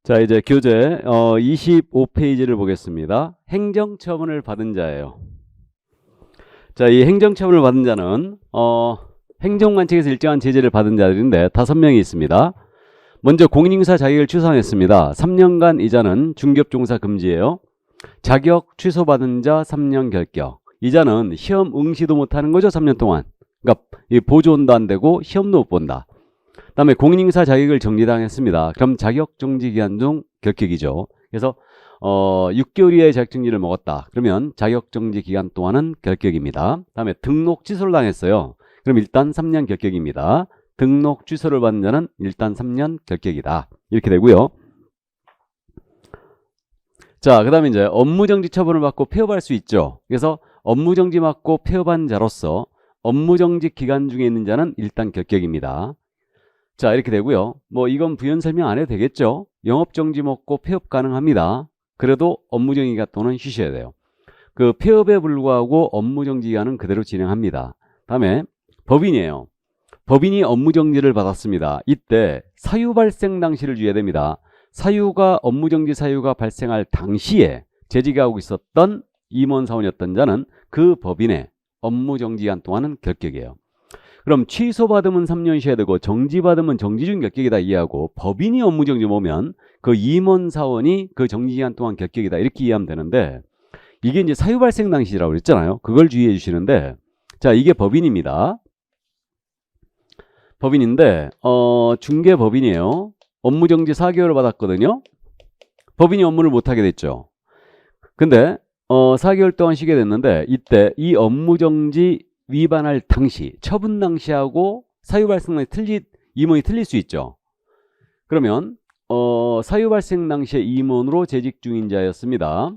자, 이제 교재 25페이지를 보겠습니다. 행정처분을 받은 자예요. 자, 이 행정처분을 받은 자는 행정관청에서 일정한 제재를 받은 자들인데 5명이 있습니다. 먼저 공인인사 자격을 취소했습니다. 3년간 이자는 중개업종사 금지예요. 자격 취소받은 자 3년 결격. 이자는 시험 응시도 못하는 거죠. 3년 동안. 그러니까 보조원도 안 되고 시험도 못 본다. 그 다음에 공인인사 자격을 정지당했습니다. 그럼 자격정지기간 중 결격이죠. 그래서 6개월 이하의 자격정지를 먹었다. 그러면 자격정지기간 동안은 결격입니다. 그 다음에 등록 취소를 당했어요. 그럼 일단 3년 결격입니다. 등록 취소를 받는 자는 일단 3년 결격이다. 이렇게 되고요. 자, 그 다음에 이제 업무정지 처분을 받고 폐업할 수 있죠. 그래서 업무정지 받고 폐업한 자로서 업무정지 기간 중에 있는 자는 일단 결격입니다. 자, 이렇게 되고요. 뭐 이건 부연 설명 안 해도 되겠죠. 영업정지 먹고 폐업 가능합니다. 그래도 업무정지 기간 동안 쉬셔야 돼요. 그 폐업에 불구하고 업무정지 기간은 그대로 진행합니다. 다음에 법인이에요. 법인이 업무정지를 받았습니다. 이때 사유 발생 당시를 주의해야 됩니다. 사유가 업무정지 사유가 발생할 당시에 재직하고 있었던 임원사원이었던 자는 그 법인의 업무정지 기간 동안은 결격이에요. 그럼 취소받으면 3년 쉬어야 되고 정지받으면 정지 중 결격이다 이해하고 법인이 업무정지 보면 그 임원사원이 그 정지기간 동안 결격이다 이렇게 이해하면 되는데 이게 이제 사유 발생 당시라고 그랬잖아요. 그걸 주의해 주시는데 자, 이게 법인입니다. 법인인데 중개법인이에요. 업무정지 4개월을 받았거든요. 법인이 업무를 못하게 됐죠. 근데 4개월 동안 쉬게 됐는데 이때 이 업무정지 위반할 당시, 처분 당시하고 사유 발생 당시 임원이 틀릴 수 있죠. 그러면 사유 발생 당시에 임원으로 재직 중인 자였습니다.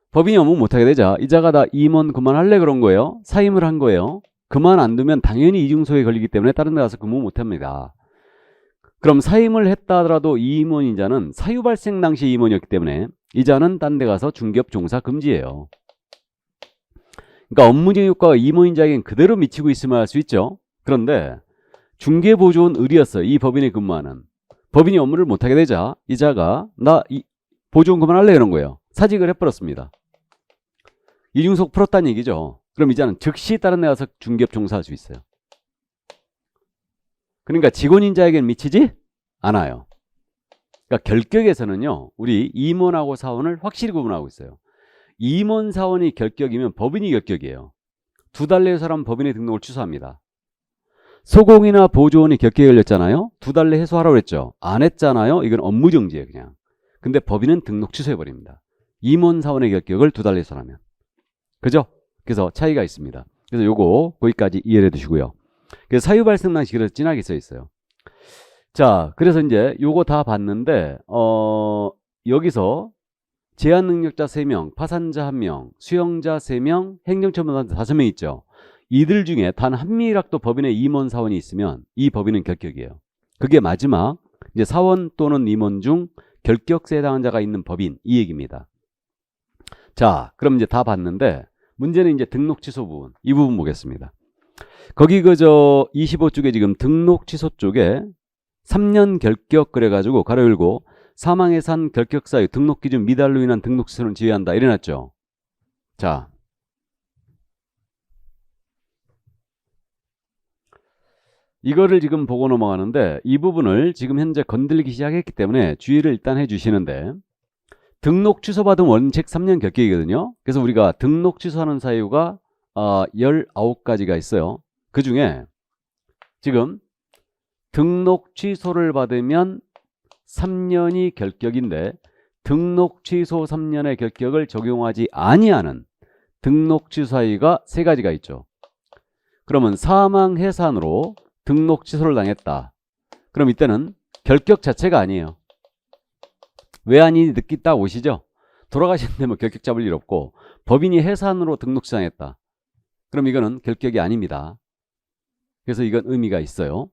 법인이 업무 못하게 되자 이자가 다 임원 그만할래 그런 거예요. 사임을 한 거예요. 그만 안 두면 당연히 이중소에 걸리기 때문에 다른 데 가서 근무 못합니다. 그럼 사임을 했다 하더라도 이 임원인 자는 사유 발생 당시 임원이었기 때문에 이자는 딴 데 가서 중개업 종사 금지예요. 그러니까 업무적 효과가 임원인 자에겐 그대로 미치고 있음을 알 수 있죠. 그런데 중개보조원 을이었어요. 이 법인에 근무하는. 법인이 업무를 못하게 되자 이자가 나 보조원 그만할래 이런 거예요. 사직을 해버렸습니다. 이중속 풀었다는 얘기죠. 그럼 이자는 즉시 다른 데 가서 중개업 종사할 수 있어요. 그러니까 직원인 자에겐 미치지 않아요. 그러니까 결격에서는요. 우리 임원하고 사원을 확실히 구분하고 있어요. 임원 사원이 결격이면 법인이 결격이에요. 2달 내에 사람 법인의 등록을 취소합니다. 소공이나 보조원이 결격이 걸렸잖아요. 2달 내에 해소하라고 했죠. 안 했잖아요. 이건 업무정지예요 그냥. 근데 법인은 등록 취소해버립니다. 임원 사원의 결격을 2달 내에 해소하면. 그죠? 그래서 차이가 있습니다. 그래서 요거 거기까지 이해를 해두시고요. 그래서 사유 발생 당시 그래서 진하게 써 있어요. 자, 그래서 이제 요거 다 봤는데 여기서 제한 능력자 3명, 파산자 1명, 수용자 3명, 행정처분자 5명 있죠. 이들 중에 단 한 명이라도 법인의 임원 사원이 있으면 이 법인은 결격이에요. 그게 마지막 이제 사원 또는 임원 중 결격세 해당한 자가 있는 법인 이 얘기입니다. 자, 그럼 이제 다 봤는데 문제는 이제 등록 취소 부분 이 부분 보겠습니다. 거기 그저 25쪽에 지금 등록 취소 쪽에 3년 결격 그래가지고 가로 열고 사망해서 한 결격 사유 등록 기준 미달로 인한 등록 취소는 지휘한다 이래놨죠. 자, 이거를 지금 보고 넘어가는데 이 부분을 지금 현재 건들기 시작했기 때문에 주의를 일단 해주시는데 등록 취소받은 원칙 3년 결격이거든요. 그래서 우리가 등록 취소하는 사유가 19가지가 있어요. 그 중에 지금 등록 취소를 받으면 3년이 결격인데 등록 취소 3년의 결격을 적용하지 아니하는 등록 취소 사유가 3가지가 있죠. 그러면 사망 해산으로 등록 취소를 당했다. 그럼 이때는 결격 자체가 아니에요. 왜 아니니 느끼 딱 오시죠? 돌아가시는데 뭐 결격 잡을 일 없고 법인이 해산으로 등록 취소했다. 그럼 이거는 결격이 아닙니다. 그래서 이건 의미가 있어요.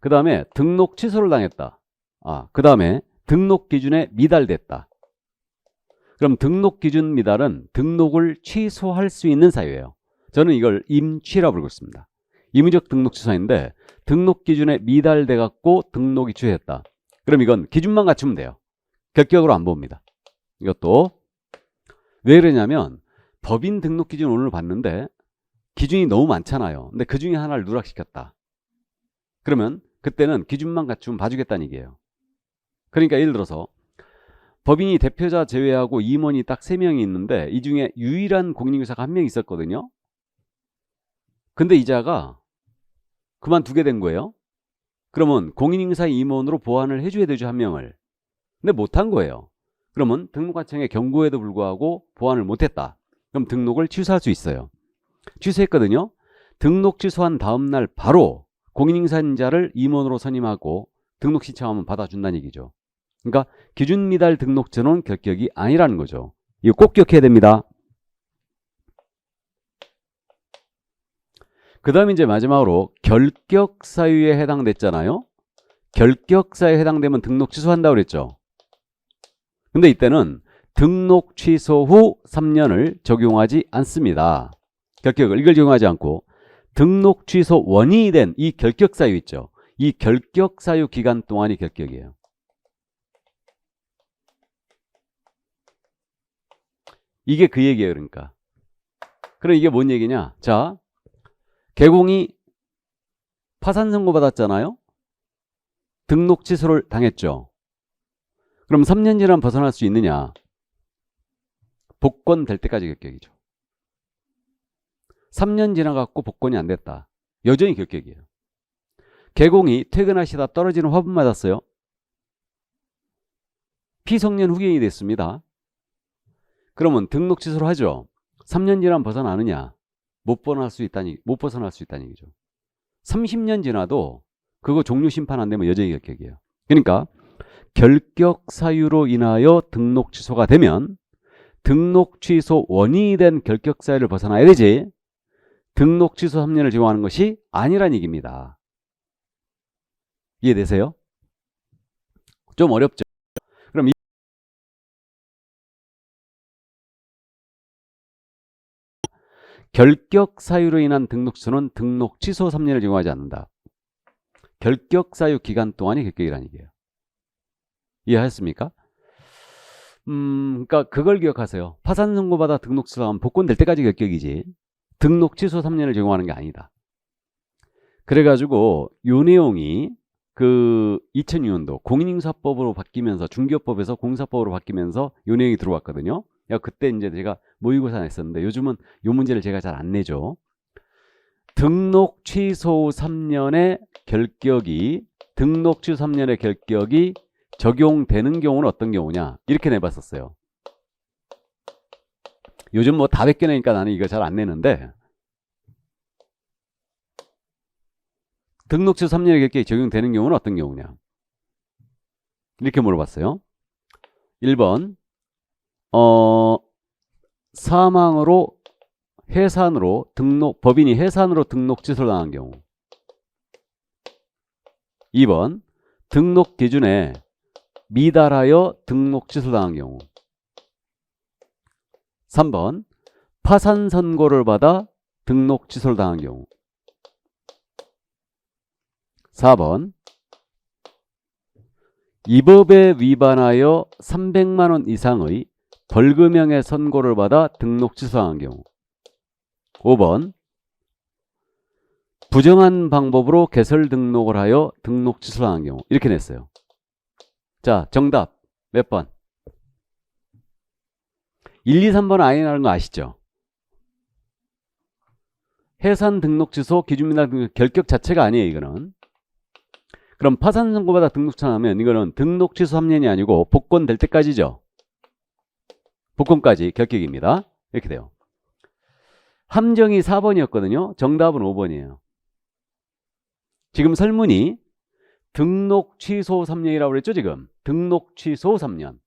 그 다음에 등록 취소를 당했다. 그 다음에 등록 기준에 미달됐다. 그럼 등록 기준 미달은 등록을 취소할 수 있는 사유예요. 저는 이걸 임취라고 부르고 있습니다. 임의적 등록 취소인데 등록 기준에 미달돼 갖고 등록이 취소했다. 그럼 이건 기준만 갖추면 돼요. 결격으로 안 봅니다. 이것도 왜 그러냐면 법인 등록 기준 오늘 봤는데 기준이 너무 많잖아요. 근데 그 중에 하나를 누락시켰다. 그러면 그때는 기준만 갖추면 봐주겠다는 얘기예요. 그러니까 예를 들어서 법인이 대표자 제외하고 임원이 딱 3명이 있는데 이 중에 유일한 공인인사가 1명 있었거든요. 근데 이자가 그만두게 된 거예요. 그러면 공인인사 임원으로 보완을 해줘야 되죠, 1명을. 근데 못한 거예요. 그러면 등록관청에 경고에도 불구하고 보완을 못했다. 그럼 등록을 취소할 수 있어요. 취소했거든요. 등록 취소한 다음 날 바로 공인인사자를 임원으로 선임하고 등록 신청하면 받아준다는 얘기죠. 그러니까 기준 미달 등록전은 결격이 아니라는 거죠. 이거 꼭 기억해야 됩니다. 그 다음에 이제 마지막으로 결격 사유에 해당됐잖아요. 결격 사유에 해당되면 등록 취소한다고 그랬죠. 근데 이때는 등록 취소 후 3년을 적용하지 않습니다. 결격을 이걸 적용하지 않고 등록 취소 원인이 된 이 결격 사유 있죠. 이 결격 사유 기간 동안이 결격이에요. 이게 그 얘기예요. 그러니까. 그럼 이게 뭔 얘기냐? 자, 개공이 파산 선고 받았잖아요. 등록 취소를 당했죠. 그럼 3년 지나면 벗어날 수 있느냐? 복권될 때까지 결격이죠. 3년 지나갖고 복권이 안 됐다. 여전히 결격이에요. 개공이 퇴근하시다 떨어지는 화분 맞았어요. 피성년 후견이 됐습니다. 그러면 등록 취소를 하죠. 3년 지나면 벗어나느냐? 못 벗어날 수 있다는 얘기죠. 30년 지나도 그거 종료 심판 안 되면 여전히 결격이에요. 그러니까 결격 사유로 인하여 등록 취소가 되면 등록 취소 원인이 된 결격 사유를 벗어나야 되지 등록 취소 3년을 적용하는 것이 아니란 얘기입니다. 이해되세요? 좀 어렵죠? 그럼 결격 사유로 인한 등록 취소는 등록 취소 3년을 적용하지 않는다. 결격 사유 기간 동안이 결격이라는 얘기예요. 이해하셨습니까? 그러니까 그걸 기억하세요. 파산 선고받아 등록 취소하면 복권 될 때까지 결격이지 등록 취소 3년을 적용하는 게 아니다. 그래가지고 요 내용이 그 2002년도 공인인사법으로 바뀌면서 중개업법에서 공사법으로 바뀌면서 요 내용이 들어왔거든요. 그때 이제 제가 모의고사 냈었는데 요즘은 요 문제를 제가 잘 안 내죠. 등록 취소 3년의 결격이 등록 취소 3년의 결격이 적용되는 경우는 어떤 경우냐 이렇게 내봤었어요. 요즘 뭐 다 베껴내니까 나는 이거 잘 안 내는데 등록 취소 3년의 결격이 적용되는 경우는 어떤 경우냐 이렇게 물어봤어요. 1번 사망으로 해산으로 법인이 해산으로 등록 취소를 당한 경우. 2번 등록 기준에 미달하여 등록 취소를 당한 경우. 3번 파산 선고를 받아 등록 취소를 당한 경우. 4번 이 법에 위반하여 300만 원 이상의 벌금형의 선고를 받아 등록 취소한 경우. 5번 부정한 방법으로 개설 등록을 하여 등록 취소한 경우. 이렇게 냈어요. 자, 정답 몇 번? 1, 2, 3번 아니라는 거 아시죠? 해산 등록 취소 기준미달 등록 결격 자체가 아니에요. 이거는. 그럼 파산 선고받아 등록 취소하면 이거는 등록 취소 3년이 아니고 복권 될 때까지죠. 복권까지 결격입니다. 이렇게 돼요. 함정이 4번이었거든요. 정답은 5번이에요. 지금 설문이 등록 취소 3년이라고 그랬죠. 지금 등록 취소 3년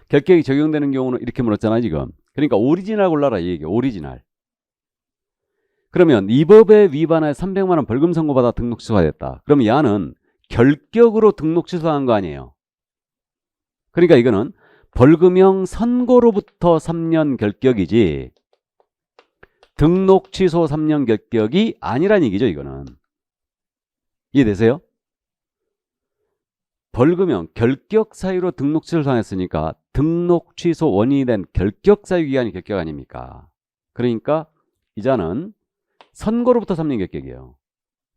결격이 적용되는 경우는 이렇게 물었잖아요. 지금 그러니까 오리지널 골라라 이 얘기예요. 오리지널. 그러면 이 법에 위반하여 300만 원 벌금 선고받아 등록 취소가 됐다. 그럼 야는 결격으로 등록 취소한 거 아니에요. 그러니까 이거는 벌금형 선고로부터 3년 결격이지 등록 취소 3년 결격이 아니란 얘기죠. 이거는. 이해되세요? 벌금형 결격 사유로 등록 취소를 당했으니까 등록 취소 원인이 된 결격 사유 기간이 결격 아닙니까? 그러니까 이자는 선고로부터 3년 결격이에요.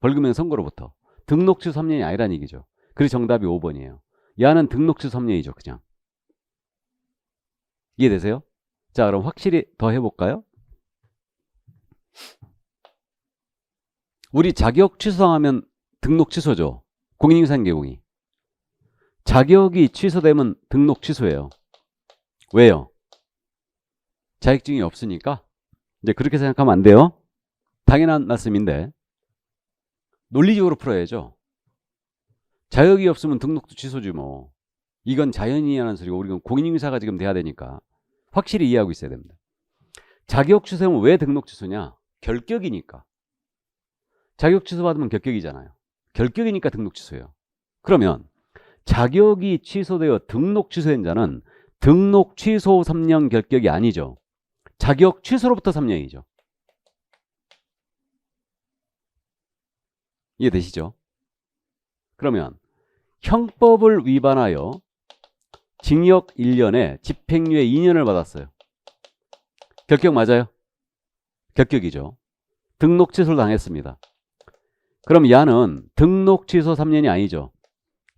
벌금형 선고로부터. 등록 취소 3년이 아니란 얘기죠. 그래서 정답이 5번이에요. 야는 등록 취소 3년이죠. 그냥. 이해되세요? 자, 그럼 확실히 더 해볼까요? 우리 자격 취소하면 등록 취소죠. 공인인증서 개공이. 자격이 취소되면 등록 취소예요. 왜요? 자격증이 없으니까. 이제 그렇게 생각하면 안 돼요. 당연한 말씀인데 논리적으로 풀어야죠. 자격이 없으면 등록도 취소지 뭐. 이건 자연이라는 소리고 우리가 공인인증사가 지금 돼야 되니까 확실히 이해하고 있어야 됩니다. 자격 취소하면 왜 등록 취소냐? 결격이니까. 자격 취소 받으면 결격이잖아요. 결격이니까 등록 취소예요. 그러면 자격이 취소되어 등록 취소된 자는 등록 취소 3년 결격이 아니죠. 자격 취소로부터 3년이죠. 이해되시죠? 그러면 형법을 위반하여 징역 1년에 집행유예 2년을 받았어요. 결격 맞아요? 결격이죠. 등록 취소를 당했습니다. 그럼 야는 등록 취소 3년이 아니죠.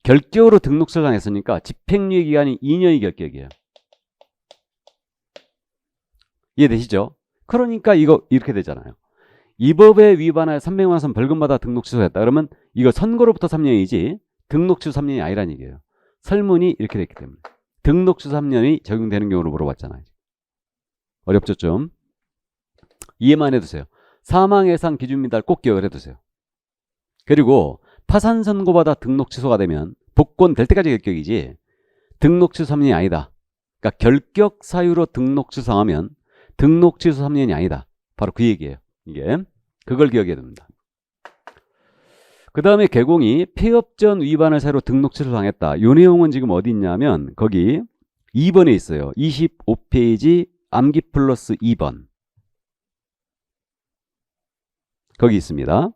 결격으로 등록 취소를 당했으니까 집행유예 기간이 2년이 결격이에요. 이해되시죠? 그러니까 이거 이렇게 되잖아요. 이 법에 위반하여 300만 원 벌금 받아 등록 취소했다. 그러면 이거 선고로부터 3년이지 등록 취소 3년이 아니란 얘기예요. 설문이 이렇게 됐기 때문에. 등록 취소 3년이 적용되는 경우로 물어봤잖아요. 어렵죠 좀? 이해만 해두세요. 사망 예상 기준 미달 꼭 기억을 해두세요. 그리고 파산 선고받아 등록 취소가 되면 복권 될 때까지 결격이지 등록 취소 3년이 아니다. 그러니까 결격 사유로 등록 취소하면 등록 취소 3년이 아니다. 바로 그 얘기예요. 이게 그걸 기억해야 됩니다. 그 다음에 개공이 폐업전 위반을 사유로 등록 취소 당했다. 이 내용은 지금 어디 있냐면 거기 2번에 있어요. 25페이지 암기 플러스 2번. 거기 있습니다.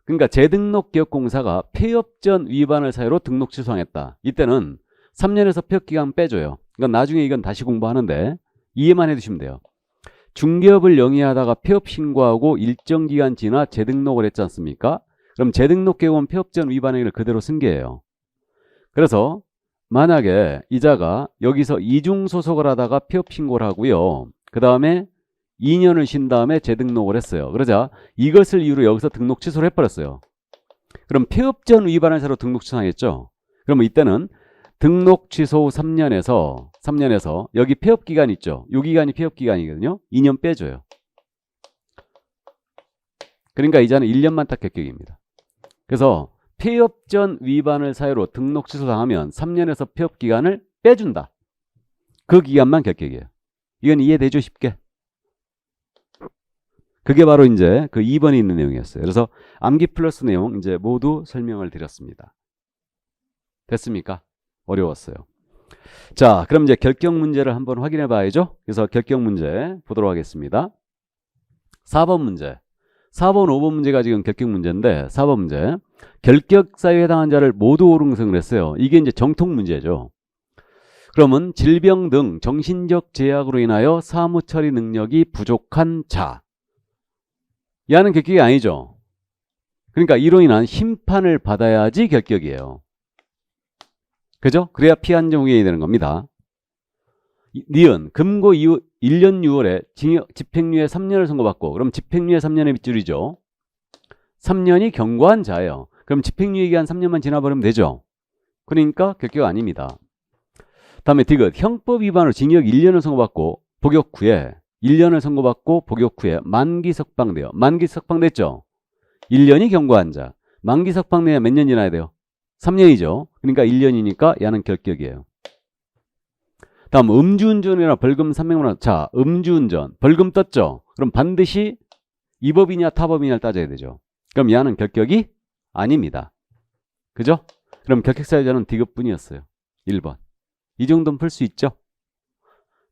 그러니까 재등록기업공사가 폐업전 위반을 사유로 등록 취소당했다. 이때는 3년에서 폐업기간 빼줘요. 그러니까 나중에 이건 다시 공부하는데 이해만 해두시면 돼요. 중개업을 영위하다가 폐업 신고하고 일정 기간 지나 재등록을 했지 않습니까? 그럼 재등록계획은 폐업전 위반 행위를 그대로 승계해요. 그래서 만약에 이자가 여기서 이중소속을 하다가 폐업 신고를 하고요. 그 다음에 2년을 쉰 다음에 재등록을 했어요. 그러자 이것을 이유로 여기서 등록 취소를 해버렸어요. 그럼 폐업전 위반을 사유로 등록 취소하겠죠? 그러면 이때는 등록 취소 후 3년에서 여기 폐업 기간 있죠? 이 기간이 폐업 기간이거든요. 2년 빼줘요. 그러니까 이자는 1년만 딱 결격입니다. 그래서 폐업전 위반을 사유로 등록 취소 당하면 3년에서 폐업 기간을 빼준다. 그 기간만 결격이에요. 이건 이해되죠? 쉽게. 그게 바로 이제 그 2번에 있는 내용이었어요. 그래서 암기 플러스 내용 이제 모두 설명을 드렸습니다. 됐습니까? 어려웠어요. 자, 그럼 이제 결격 문제를 한번 확인해 봐야죠. 그래서 결격 문제 보도록 하겠습니다. 4번 문제. 4번, 5번 문제가 지금 결격 문제인데 4번 문제. 결격 사유에 해당한 자를 모두 옳은것을 했어요. 이게 이제 정통 문제죠. 그러면 질병 등 정신적 제약으로 인하여 사무 처리 능력이 부족한 자. 야는 결격이 아니죠. 그러니까 이로 인한 심판을 받아야지 결격이에요. 그죠? 그래야 피한정후견이 되는 겁니다. 니은 금고 이후 1년 6월에 집행유예 3년을 선고받고 그럼 집행유예 3년의 밑줄이죠. 3년이 경과한 자예요. 그럼 집행유예 기간 3년만 지나버리면 되죠. 그러니까 결격 아닙니다. 다음에 디귿 형법 위반으로 징역 1년을 선고받고 복역 후에 1년을 선고받고 복역 후에 만기 석방돼요. 만기 석방됐죠? 1년이 경과한 자. 만기 석방돼야 몇 년 지나야 돼요? 3년이죠. 그러니까 1년이니까 야는 결격이에요. 다음 음주운전이나 벌금 300만 원. 자, 음주운전 벌금 떴죠. 그럼 반드시 이 법이냐 타 법이냐를 따져야 되죠. 그럼 야는 결격이 아닙니다. 그죠? 그럼 결격 사유자는 디귿뿐이었어요. 1번. 이 정도는 풀 수 있죠?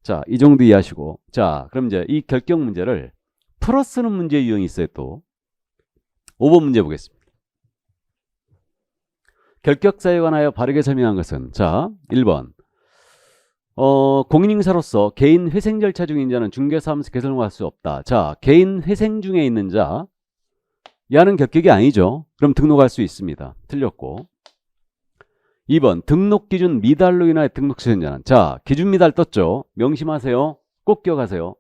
자, 이 정도 이해하시고. 자, 그럼 이제 이 결격 문제를 풀어 쓰는 문제 유형이 있어요. 또 5번 문제 보겠습니다. 결격사유에 관하여 바르게 설명한 것은 자 1번 공인인사로서 개인 회생 절차 중인 자는 중개사무소 개설을 할 수 없다. 자 개인 회생 중에 있는 자 야는 결격이 아니죠. 그럼 등록할 수 있습니다. 틀렸고 2번 등록 기준 미달로 인하여 등록 취소자는 자 기준 미달 떴죠. 명심하세요. 꼭 기억하세요.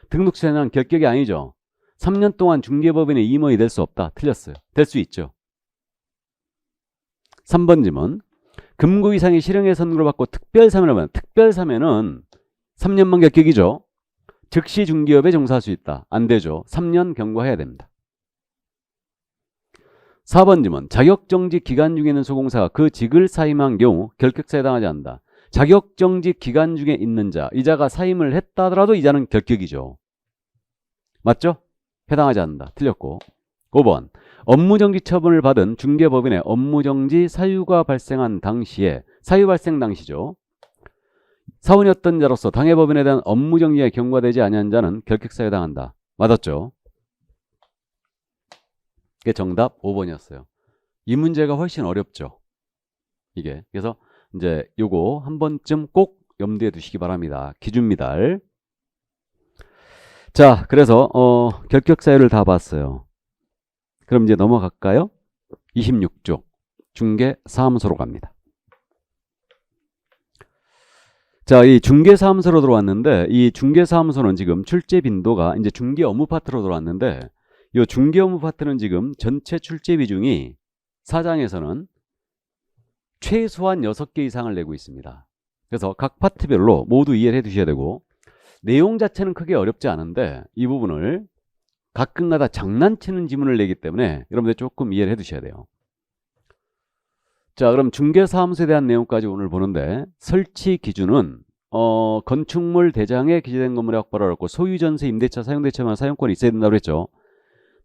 등록 취소자는 결격이 아니죠. 3년 동안 중개법인의 임원이 될 수 없다. 틀렸어요. 될 수 있죠. 3번 질문 금고 이상의 실형의 선고를 받고 특별사면을 받는 특별사면은 3년만 결격이죠. 즉시 중개업에 종사할 수 있다. 안 되죠. 3년 경과해야 됩니다. 4번 질문 자격정지 기간 중에 있는 소공사가 그 직을 사임한 경우 결격사에 해당하지 않는다. 자격정지 기간 중에 있는 자 이자가 사임을 했다 하더라도 이자는 결격이죠. 맞죠? 해당하지 않는다. 틀렸고 5번 업무정지 처분을 받은 중개법인의 업무정지 사유가 발생한 당시에 사유 발생 당시죠. 사원이었던 자로서 당해법인에 대한 업무정지에 경과되지 아니한 자는 결격사에 해당한다. 맞았죠? 그게 정답 5번이었어요. 이 문제가 훨씬 어렵죠. 이게 그래서 이제 요거 한 번쯤 꼭 염두에 두시기 바랍니다. 기준 미달. 자, 그래서 결격 사유를 다 봤어요. 그럼 이제 넘어갈까요? 26쪽 중개사무소로 갑니다. 자, 이 중개사무소로 들어왔는데 이 중개사무소는 지금 출제 빈도가 이제 중개 업무 파트로 들어왔는데 이 중개 업무 파트는 지금 전체 출제 비중이 사장에서는 최소한 6개 이상을 내고 있습니다. 그래서 각 파트별로 모두 이해를 해 두셔야 되고 내용 자체는 크게 어렵지 않은데 이 부분을 가끔가다 장난치는 지문을 내기 때문에 여러분들 조금 이해를 해 두셔야 돼요. 자, 그럼 중개사무소에 대한 내용까지 오늘 보는데 설치 기준은 건축물 대장에 기재된 건물의 확보를 하고 소유 전세 임대차 사용대차만 사용권이 있어야 된다고 그랬죠.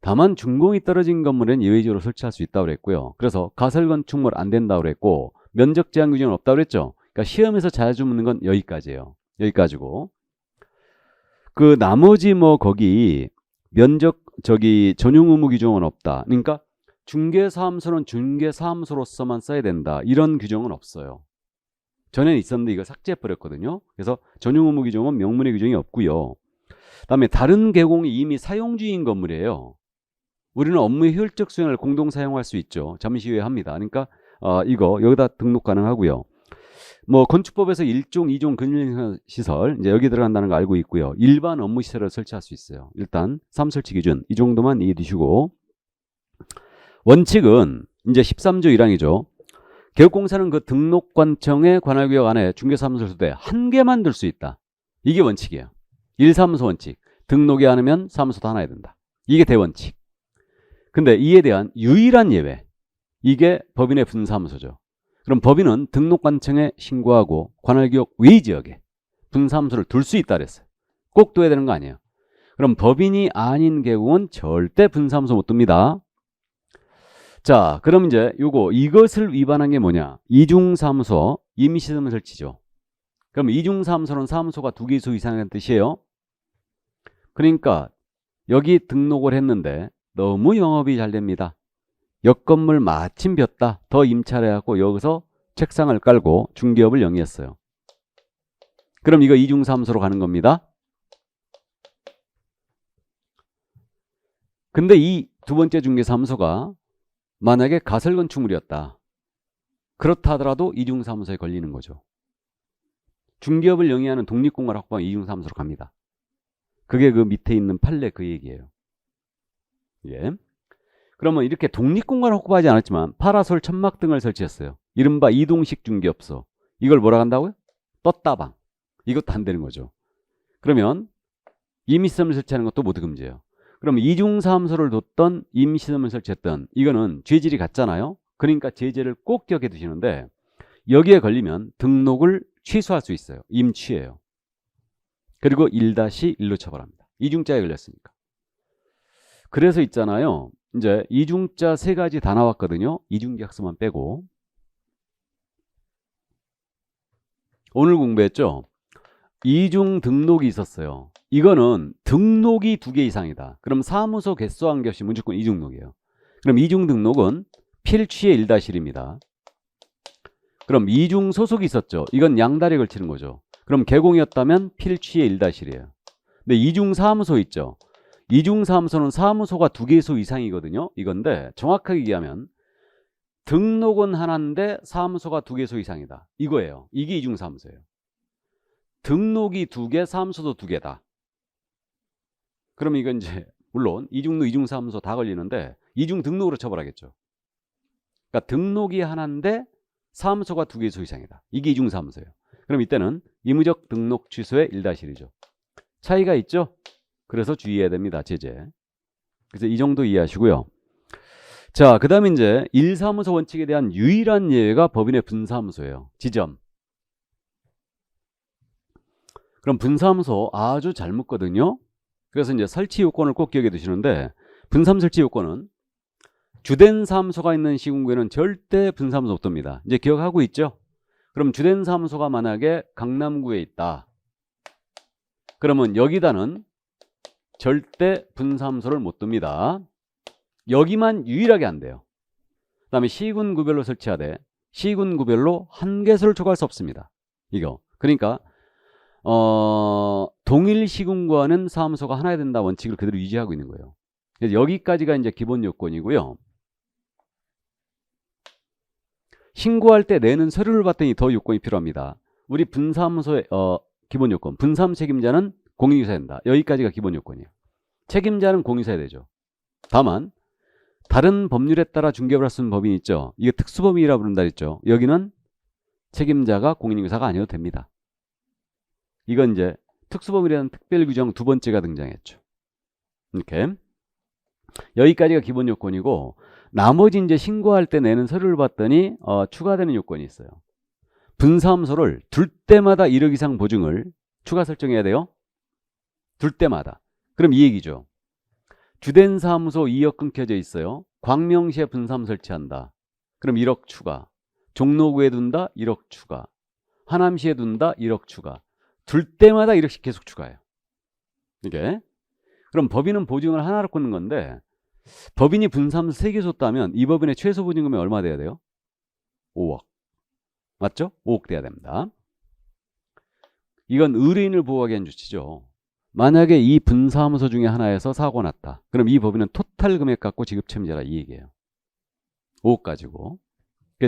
다만 준공이 떨어진 건물은 예외적으로 설치할 수 있다고 그랬고요. 그래서 가설 건축물 안 된다고 그랬고 면적 제한 규정은 없다고 그랬죠. 그러니까 시험에서 자주 묻는 건 여기까지예요. 여기까지고 그 나머지 뭐 거기 면적 전용 의무 규정은 없다. 그러니까 중개사무소는 중개사무소로서만 써야 된다. 이런 규정은 없어요. 전에는 있었는데 이거 삭제해버렸거든요. 그래서 전용 의무 규정은 명문의 규정이 없고요. 그다음에 다른 계공이 이미 사용주인 건물이에요. 우리는 업무의 효율적 수행을 공동 사용할 수 있죠. 잠시 후에 합니다. 그러니까 이거 여기다 등록 가능하고요. 뭐 건축법에서 1종, 2종 근린시설 이제 여기 들어간다는 거 알고 있고요. 일반 업무 시설을 설치할 수 있어요. 일단 설치 기준 이 정도만 이해해 두시고 원칙은 이제 13조 1항이죠. 개업공사는 그 등록관청의 관할구역 안에 중개사무소를 때 한 개만 둘 수 있다. 이게 원칙이에요. 1사무소 원칙. 등록이 안 하면 사무소도 하나 해야 된다. 이게 대원칙. 근데 이에 대한 유일한 예외. 이게 법인의 분사무소죠. 그럼 법인은 등록관청에 신고하고 관할구역 외 지역에 분사무소를 둘 수 있다 그랬어요. 꼭 둬야 되는 거 아니에요. 그럼 법인이 아닌 계공은 절대 분사무소 못 둡니다. 자, 그럼 이제 이것을 위반한 게 뭐냐? 이중사무소 임시시설 설치죠. 그럼 이중사무소는 사무소가 2개 이상이라는 뜻이에요. 그러니까 여기 등록을 했는데 너무 영업이 잘 됩니다. 옆 건물 마침 비었다. 더 임차해갖고 여기서 책상을 깔고 중개업을 영위했어요. 그럼 이거 이중사무소로 가는 겁니다. 근데 이 두 번째 중개사무소가 만약에 가설건축물이었다. 그렇다 하더라도 이중사무소에 걸리는 거죠. 중개업을 영위하는 독립공간 확보한 이중사무소로 갑니다. 그게 그 밑에 있는 판례 그 얘기예요. 예. 그러면 이렇게 독립공간을 확보하지 않았지만 파라솔 천막 등을 설치했어요. 이른바 이동식 중개업소. 이걸 뭐라 한다고요? 떴다방. 이것도 안 되는 거죠. 그러면 임시시설을 설치하는 것도 모두 금지예요. 그럼 이중사무소를 뒀던 임시시설을 설치했던 이거는 죄질이 같잖아요. 그러니까 제재를 꼭 기억해 두시는데 여기에 걸리면 등록을 취소할 수 있어요. 임취예요. 그리고 1-1로 처벌합니다. 이중자에 걸렸으니까. 그래서 있잖아요. 이제 이중자 3가지 다 나왔거든요. 이중계약서만 빼고. 오늘 공부했죠. 이중 등록이 있었어요. 이거는 등록이 2개 이상이다. 그럼 사무소 개소한 것이 무조건 이중등록이에요. 그럼 이중 등록은 필취의 1-1입니다. 그럼 이중 소속이 있었죠. 이건 양다리에 걸치는 거죠. 그럼 개공이었다면 필취의 1-1이에요. 근데 이중 사무소 있죠. 이중 사무소는 사무소가 2개소 이상이거든요. 이건데 정확하게 얘기하면 등록은 하나인데 사무소가 2개소 이상이다. 이거예요. 이게 이중 사무소예요. 등록이 2개, 사무소도 2개다. 그럼 이건 이제 물론 이중로, 이중 사무소 다 걸리는데 이중 등록으로 처벌하겠죠. 그러니까 등록이 하나인데 사무소가 2개소 이상이다. 이게 이중 사무소예요. 그럼 이때는 의무적 등록 취소의 1-1이죠. 차이가 있죠? 그래서 주의해야 됩니다. 제재. 그래서 이 정도 이해하시고요. 자, 그 다음에 이제 1사무소 원칙에 대한 유일한 예외가 법인의 분사무소예요. 지점. 그럼 분사무소 아주 잘 묻거든요. 그래서 이제 설치 요건을 꼭 기억해 두시는데 분사무 설치 요건은 주된 사무소가 있는 시군구에는 절대 분사무소 못 둡니다. 이제 기억하고 있죠? 그럼 주된 사무소가 만약에 강남구에 있다. 그러면 여기다는 절대 분사무소를 못 둡니다. 여기만 유일하게 안 돼요. 그 다음에 시군구별로 설치하되 시군구별로 한 개소를 초과할 수 없습니다. 이거. 그러니까 동일 시군구와는 사무소가 하나야 된다 원칙을 그대로 유지하고 있는 거예요. 그래서 여기까지가 이제 기본 요건이고요. 신고할 때 내는 서류를 봤더니 더 요건이 필요합니다. 우리 분사무소의 기본 요건. 분사무 책임자는 공인유사해야 된다. 여기까지가 기본 요건이에요. 책임자는 공인유사해야 되죠. 다만 다른 법률에 따라 중개업을 할 수 있는 법인이 있죠. 이게 특수법인이라고 부른다 했죠. 여기는 책임자가 공인유사가 아니어도 됩니다. 이건 이제 특수법인이라는 특별규정 2번째가 등장했죠. 이렇게 여기까지가 기본 요건이고 나머지 이제 신고할 때 내는 서류를 봤더니 추가되는 요건이 있어요. 분사무소를 둘 때마다 1억 이상 보증을 추가 설정해야 돼요. 둘 때마다. 그럼 이 얘기죠. 주된 사무소 2억 끊겨져 있어요. 광명시에 분사무 설치한다. 그럼 1억 추가. 종로구에 둔다. 1억 추가. 하남시에 둔다. 1억 추가. 둘 때마다 1억씩 계속 추가해요. 이게. 그럼 법인은 보증을 하나로 끊는 건데 법인이 분사무소 3개 줬다면 이 법인의 최소 보증금이 얼마 돼야 돼요? 5억. 맞죠? 5억 돼야 됩니다. 이건 의뢰인을 보호하기 위한 조치죠. 만약에 이 분사무소 중에 하나에서 사고가 났다. 그럼 이 법인은 토탈 금액 갖고 지급 책임져라 이 얘기예요. 5억 가지고.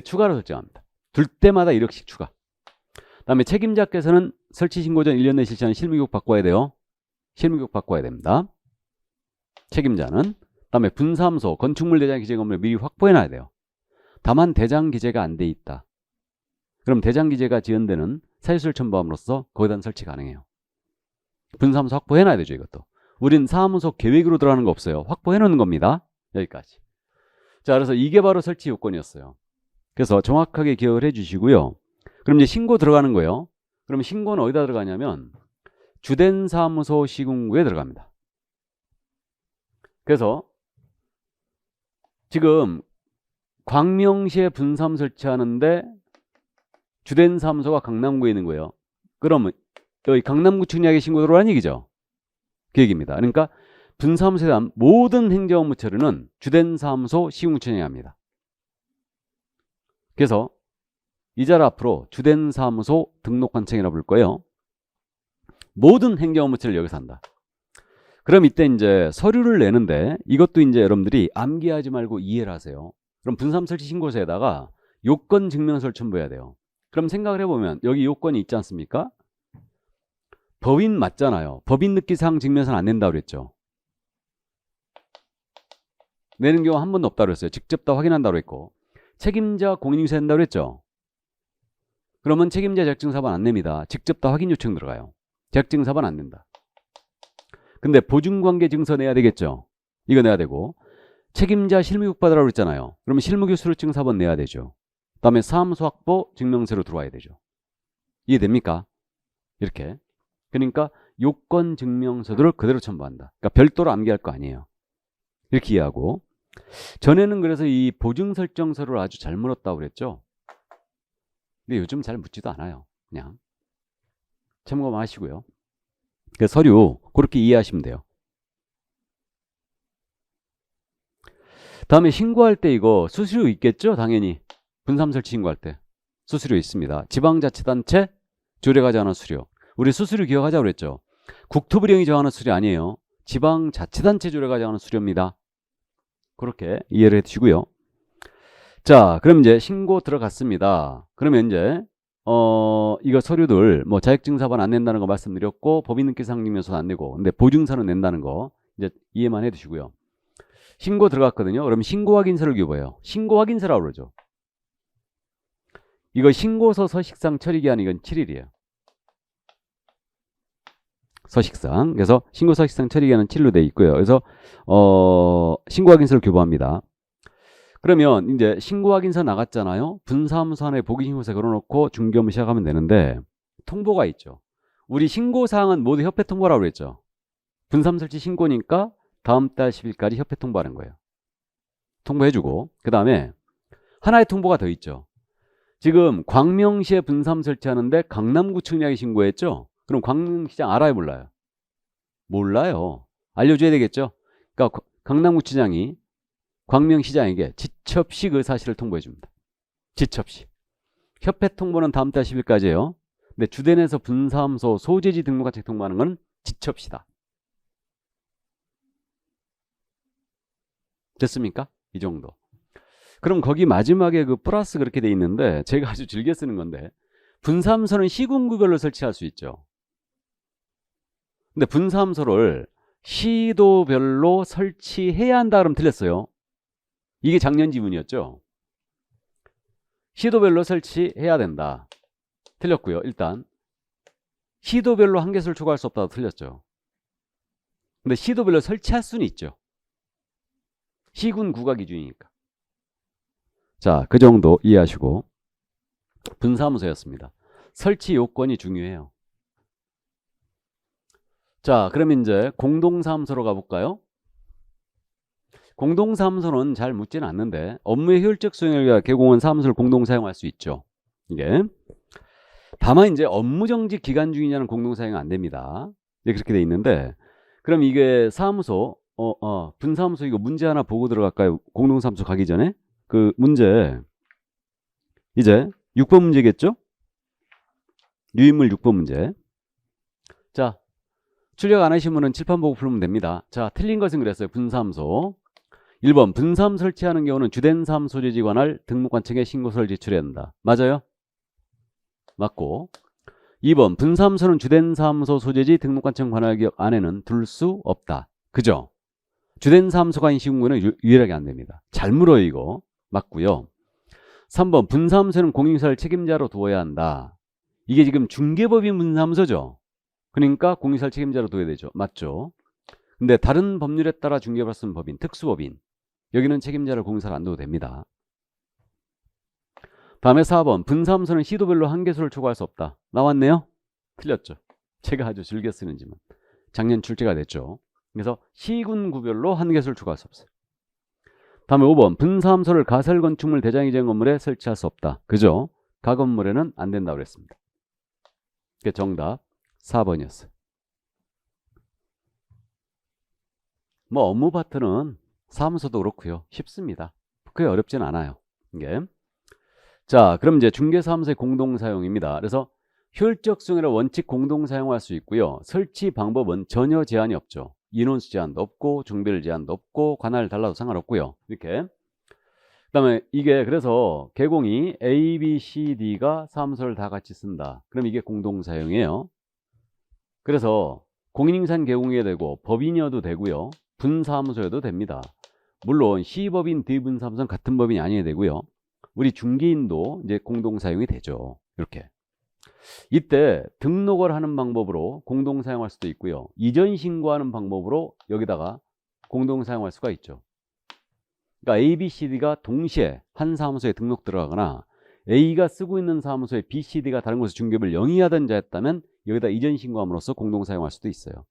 추가로 설정합니다. 둘 때마다 1억씩 추가. 그다음에 책임자께서는 설치 신고 전 1년 내에 실시하는 실무교육 바꿔야 돼요. 실무교육 바꿔야 됩니다. 책임자는. 그다음에 분사무소 건축물 대장 기재 건물을 미리 확보해놔야 돼요. 다만 대장 기재가 안 돼 있다. 그럼 대장 기재가 지연되는 사유수를 첨부함으로써 거기다 설치 가능해요. 분사무소 확보해놔야 되죠. 이것도. 우린 사무소 계획으로 들어가는 거 없어요. 확보해놓는 겁니다. 여기까지. 자, 그래서 이게 바로 설치 요건이었어요. 그래서 정확하게 기억을 해주시고요. 그럼 이제 신고 들어가는 거예요. 그럼 신고는 어디다 들어가냐면 주된 사무소 시군구에 들어갑니다. 그래서 지금 광명시에 분사무 설치하는데 주된 사무소가 강남구에 있는 거예요. 그러면 여기 강남구 측량에 신고 들어오라는 얘기죠. 그 얘기입니다. 그러니까 분사무소에 대한 모든 행정업무 처리는 주된 사무소 시군구청이 합니다. 그래서 이 자리 앞으로 주된 사무소 등록관청이라고 부를 거예요. 모든 행정업무 처리를 여기서 한다. 그럼 이때 이제 서류를 내는데 이것도 이제 여러분들이 암기하지 말고 이해를 하세요. 그럼 분사무 설치 신고서에다가 요건 증명서를 첨부해야 돼요. 그럼 생각을 해보면 여기 요건이 있지 않습니까? 법인 맞잖아요. 법인 느끼사항 증명서는 안 낸다고 그랬죠. 내는 경우 한 번도 없다고 그랬어요. 직접 다 확인한다고 그랬고 책임자 공인인증서 한다고 그랬죠. 그러면 책임자 자격증서반 안 냅니다. 직접 다 확인 요청 들어가요. 자격증서반 안 낸다. 근데 보증관계 증서 내야 되겠죠. 이거 내야 되고 책임자 실무교육 받으라고 그랬잖아요. 그러면 실무교육 수료증 4번 내야 되죠. 그다음에 사무소 확보 증명서로 들어와야 되죠. 이해됩니까? 이렇게. 그러니까 요건 증명서들을 그대로 첨부한다. 그러니까 별도로 암기할 거 아니에요. 이렇게 이해하고 전에는 그래서 이 보증 설정서를 아주 잘 물었다고 그랬죠. 근데 요즘 잘 묻지도 않아요. 그냥 참고만 하시고요. 그 서류 그렇게 이해하시면 돼요. 다음에 신고할 때 이거 수수료 있겠죠? 당연히 분사무 설치 신고할 때 수수료 있습니다. 지방자치단체 조례가 정하는 수수료. 우리 수수료 기억하자고 그랬죠. 국토부령이 정하는 수수료 아니에요. 지방자치단체 조례가 정하는 수수료입니다. 그렇게 이해를 해주시고요. 자, 그럼 이제 신고 들어갔습니다. 그러면 이제 이거 서류들 뭐 자격증서반 안 낸다는 거 말씀드렸고 법인등기 상증명서는 안 내고 근데 보증서는 낸다는 거 이제 이해만 해두시고요. 신고 들어갔거든요. 그러면 신고 확인서를 교부해요. 신고 확인서라고 그러죠. 이거 신고서 서식상 처리기한 이건 7일이에요. 서식상. 그래서 신고 서식상 처리기한은 7일로 돼 있고요. 그래서 신고 확인서를 교부합니다. 그러면 이제 신고 확인서 나갔잖아요. 분사무소 안에 보기신고서 걸어놓고 중개 업무 시작하면 되는데 통보가 있죠. 우리 신고사항은 모두 협회 통보라고 그랬죠. 분사무 설치 신고니까 다음 달 10일까지 협회 통보하는 거예요. 통보해주고 그 다음에 하나의 통보가 더 있죠. 지금 광명시에 분사무 설치하는데 강남구청장이 신고했죠. 그럼 광명시장 알아요 몰라요? 몰라요. 알려줘야 되겠죠. 그러니까 강남구청장이 광명시장에게 지첩시 그 사실을 통보해 줍니다. 지첩시. 협회 통보는 다음 달 10일까지예요. 근데 주된에서 분사무소 소재지 등록관청 통보하는 건 지첩시다. 됐습니까? 이 정도. 그럼 거기 마지막에 그 플러스 그렇게 돼 있는데 제가 아주 즐겨 쓰는 건데 분사무소는 시군구별로 설치할 수 있죠. 근데 분사무소를 시도별로 설치해야 한다 그러면 틀렸어요. 이게 작년 지문이었죠. 시도별로 설치해야 된다. 틀렸고요. 일단 시도별로 한 개수를 초과할 수 없다고 틀렸죠. 근데 시도별로 설치할 수는 있죠. 시군구가 기준이니까. 자, 그 정도 이해하시고 분사무소였습니다. 설치 요건이 중요해요. 자, 그럼 이제 공동사무소로 가볼까요? 공동사무소는 잘 묻지는 않는데 업무의 효율적 수행을 위해 개공한 사무소를 공동사용할 수 있죠. 이게 다만 이제 업무정지 기간 중이냐는 공동사용이 안 됩니다. 이제 그렇게 돼 있는데 그럼 이게 사무소 분사무소 이거 문제 하나 보고 들어갈까요? 공동사무소 가기 전에 그 문제 이제 6번 문제겠죠? 유인물 6번 문제. 자, 출력 안 하신 분은 칠판 보고 풀면 됩니다. 자, 틀린 것은 그랬어요. 분사무소 1번 분사무소 설치하는 경우는 주된 사무소 소재지 관할 등록관청에 신고서를 제출해야 한다. 맞아요? 맞고 2번 분사무소는 주된 사무소 소재지 등록관청 관할 기업 안에는 둘 수 없다. 그죠? 주된 사무소가 아닌 시군구는 유일하게 안 됩니다. 잘 물어요 이거. 맞고요. 3번 분사무소는 공인사를 책임자로 두어야 한다. 이게 지금 중개법인 분사무소죠. 그러니까 공인사를 책임자로 둬야 되죠. 맞죠? 근데 다른 법률에 따라 중개법을 쓰는 법인, 특수법인 여기는 책임자를 공인사를 안 둬도 됩니다. 다음에 4번 분사무소는 시도별로 한 개수를 초과할 수 없다. 나왔네요? 틀렸죠. 제가 아주 즐겨 쓰는 지문. 작년 출제가 됐죠. 그래서 시군구별로 한 개수를 초과할 수 없어요. 다음에 5번 분사무소를 가설건축물 대장이전 건물에 설치할 수 없다. 그죠? 가건물에는 안 된다고 그랬습니다. 그게 정답 4번이었어요. 뭐 업무 파트는 사무소도 그렇고요. 쉽습니다. 그게 어렵진 않아요. 이게. 자, 그럼 이제 중개사무소의 공동사용입니다. 그래서 효율적 수행이라 원칙 공동사용할 수 있고요. 설치 방법은 전혀 제한이 없죠. 인원수 제한도 없고 종별 제한도 없고 관할 달라도 상관없고요. 이렇게. 그다음에 이게 그래서 개공이 A, B, C, D가 사무소를 다 같이 쓴다. 그럼 이게 공동사용이에요. 그래서 공인인산 개공이 되고 법인이어도 되고요. 분사무소여도 됩니다. 물론 C법인, D분사무소는 같은 법인이 아니어야 되고요. 우리 중개인도 이제 공동사용이 되죠. 이렇게. 이때 등록을 하는 방법으로 공동사용할 수도 있고요. 이전 신고하는 방법으로 여기다가 공동사용할 수가 있죠. 그러니까 A, B, C, D가 동시에 한 사무소에 등록 들어가거나 A가 쓰고 있는 사무소에 B, C, D가 다른 곳에 중개업을 영위하던 자였다면 여기다 이전 신고함으로써 공동사용할 수도 있어요.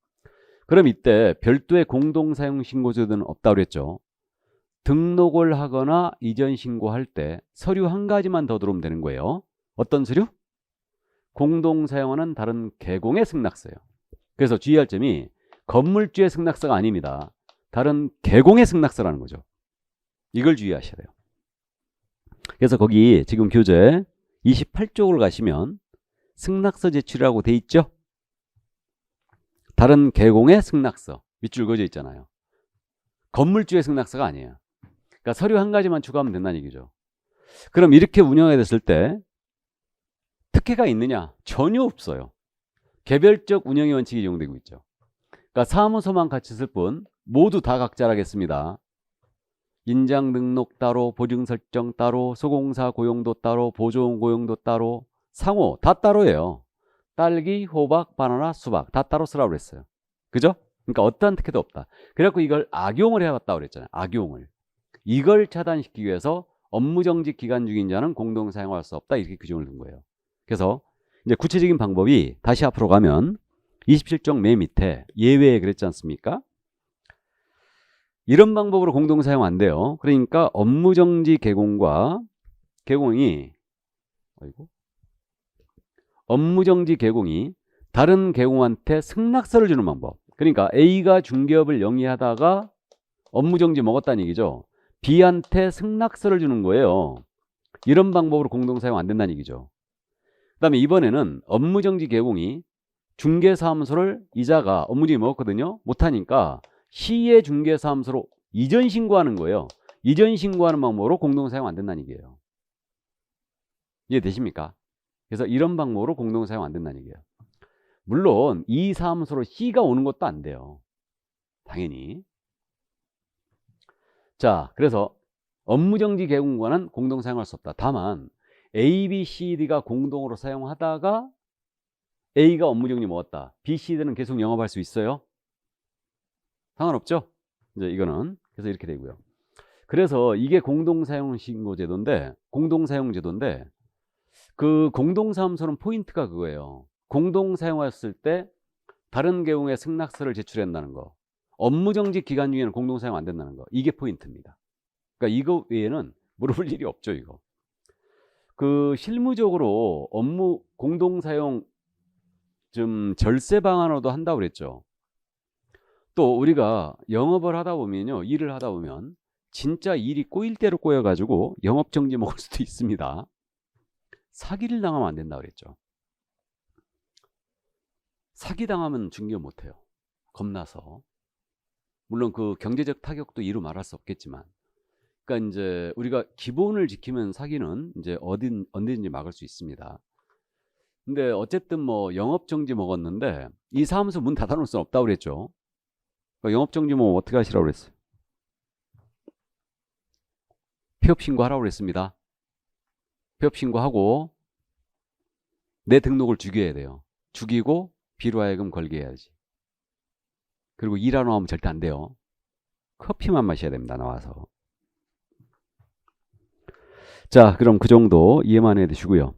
그럼 이때 별도의 공동사용 신고제도는 없다고 그랬죠. 등록을 하거나 이전 신고할 때 서류 한 가지만 더 들어오면 되는 거예요. 어떤 서류? 공동사용하는 다른 개공의 승낙서예요. 그래서 주의할 점이 건물주의 승낙서가 아닙니다. 다른 개공의 승낙서라는 거죠. 이걸 주의하셔야 돼요. 그래서 거기 지금 교재 28쪽을 가시면 승낙서 제출이라고 돼 있죠? 다른 개공의 승낙서 밑줄 그어져 있잖아요. 건물주의 승낙서가 아니에요. 그러니까 서류 한 가지만 추가하면 된다는 얘기죠. 그럼 이렇게 운영이 됐을 때 특혜가 있느냐? 전혀 없어요. 개별적 운영의 원칙이 적용되고 있죠. 그러니까 사무소만 같이 쓸 뿐 모두 다 각자라겠습니다. 인장 등록 따로, 보증 설정 따로, 소공사 고용도 따로, 보조원 고용도 따로, 상호 다 따로예요. 딸기, 호박, 바나나, 수박 다 따로 쓰라고 그랬어요. 그죠? 그러니까 어떠한 특혜도 없다. 그래갖고 이걸 악용을 해왔다고 그랬잖아요. 악용을. 이걸 차단시키기 위해서 업무정지 기간 중인 자는 공동 사용할 수 없다. 이렇게 규정을 둔 거예요. 그래서 이제 구체적인 방법이 다시 앞으로 가면 27쪽 맨 밑에 예외에 그랬지 않습니까? 이런 방법으로 공동 사용 안 돼요. 그러니까 업무정지 개공이 업무정지 개공이 다른 개공한테 승낙서를 주는 방법. 그러니까 A가 중개업을 영위하다가 업무정지 먹었다는 얘기죠. B한테 승낙서를 주는 거예요. 이런 방법으로 공동 사용 안 된다는 얘기죠. 그 다음에 이번에는 업무정지 개공이 중개사무소를 이자가 업무정지 먹었거든요. 못하니까 시의 중개사무소로 이전 신고하는 거예요. 이전 신고하는 방법으로 공동 사용 안 된다는 얘기예요. 이해되십니까? 그래서 이런 방법으로 공동 사용 안 된다는 얘기예요. 물론 이 사무소로 C가 오는 것도 안 돼요. 당연히. 자, 그래서 업무정지 개공과는 공동 사용할 수 없다. 다만 A, B, C, D가 공동으로 사용하다가 A가 업무정지 먹었다. B, C, D는 계속 영업할 수 있어요? 상관없죠? 이제 이거는 그래서 이렇게 되고요. 그래서 이게 공동사용신고제도인데 공동사용제도인데 그 공동사무소는 포인트가 그거예요. 공동사용했을 때 다른 개공의 승낙서를 제출한다는 거. 업무정지 기간 중에는 공동사용 안 된다는 거. 이게 포인트입니다. 그러니까 이거 외에는 물어볼 일이 없죠. 이거. 그 실무적으로 업무 공동사용 좀 절세 방안으로도 한다고 그랬죠. 또 우리가 영업을 하다 보면요. 일을 하다 보면 진짜 일이 꼬일 대로 꼬여가지고 영업정지 먹을 수도 있습니다. 사기를 당하면 안 된다고 그랬죠. 사기 당하면 중개 못해요. 겁나서. 물론 그 경제적 타격도 이루 말할 수 없겠지만, 그러니까 이제 우리가 기본을 지키면 사기는 이제 언제든지 막을 수 있습니다. 근데 어쨌든 뭐 영업정지 먹었는데 이 사무소 문 닫아놓을 수는 없다고 그랬죠. 그러니까 영업정지 뭐 어떻게 하시라고 그랬어요? 폐업신고하라고 그랬습니다. 폐업신고하고 내 등록을 죽여야 돼요. 죽이고 B로 하여금 걸게 해야지. 그리고 일하러 나오면 절대 안 돼요. 커피만 마셔야 됩니다. 나와서. 자, 그럼 그 정도 이해만 해 두시고요.